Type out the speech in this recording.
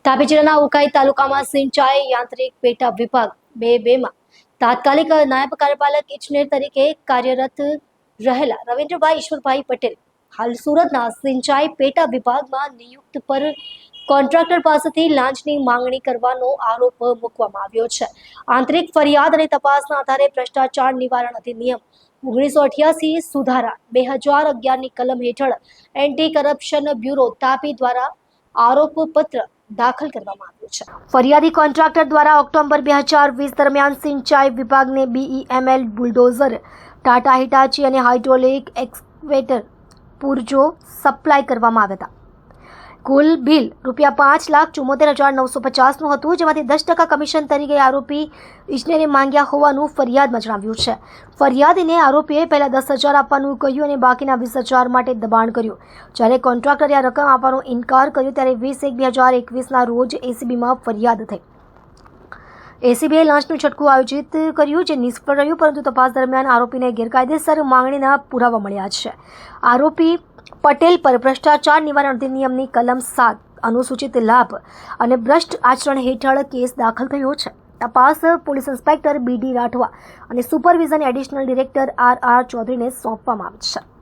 તાપી જિલ્લાના ઉકાઈ તાલુકામાં સિંચાઈ યાંત્રિક પેટા વિભાગ 2-2માં તાત્કાલિક નાયબ કાર્યપાલક ઇજનેર તરીકે કાર્યરત રહેલા રવિન્દ્રભાઈ ઈશ્વરભાઈ પટેલ હાલ સુરતના સિંચાઈ પેટા વિભાગમાં નિયુક્ત પર કોન્ટ્રાક્ટર પાસેથી લાંચની માંગણી કરવાનો આરોપ મૂકવામાં આવ્યો છે. આંતરિક ફરિયાદ અને તપાસના આધારે ભ્રષ્ટાચાર નિવારણ અધિનિયમ 1988 સુધારા 2011ની કલમ હેઠળ એન્ટી કરપ્શન બ્યુરો તાપી દ્વારા આરોપપત્ર દાખલ કરવામાં આવ્યું છે. ફરિયાદી કોન્ટ્રાક્ટર દ્વારા ઓક્ટોબર 2020 દરમિયાન સિંચાઈ વિભાગને BEML બુલડોઝર, ટાટા હિટાચી અને હાઇડ્રોલિક એક્સ્કેવેટર પૂરજો સપ્લાય કરવામાં આવ્યા હતા. કુલ બિલ ₹5,74,950નું હતું, જેમાંથી 10% કમિશન તરીકે આરોપી ઇજનેરે માંગ્યા હોવાનું ફરિયાદમાં જણાવ્યું છે. ફરિયાદીને આરોપીએ પહેલા 10,000 આપવાનું કહ્યું અને બાકીના 20,000 માટે દબાણ કર્યું. જ્યારે કોન્ટ્રાક્ટરે આ રકમ આપવાનો ઇનકાર કર્યો ત્યારે 20/1/2021ના રોજ ACBમાં ફરિયાદ થઈ. ACBએ લાંચનું છટકું આયોજિત કર્યું, જે નિષ્ફળ રહ્યું, પરંતુ તપાસ દરમિયાન આરોપીને ગેરકાયદેસર માંગણીના પુરાવા મળ્યા છે. આરોપી પટેલ પર ભ્રષ્ટાચાર નિવારણ અધિનિયમની કલમ 7 અનુસૂચિત લાભ અને ભ્રષ્ટ આચરણ હેઠળ કેસ દાખલ થયો છે. તપાસ પોલીસ ઇન્સ્પેક્ટર BD રાઠવા અને સુપરવિઝન એડિશનલ ડિરેક્ટર RR ચૌધરીને સોંપવામાં આવી છે.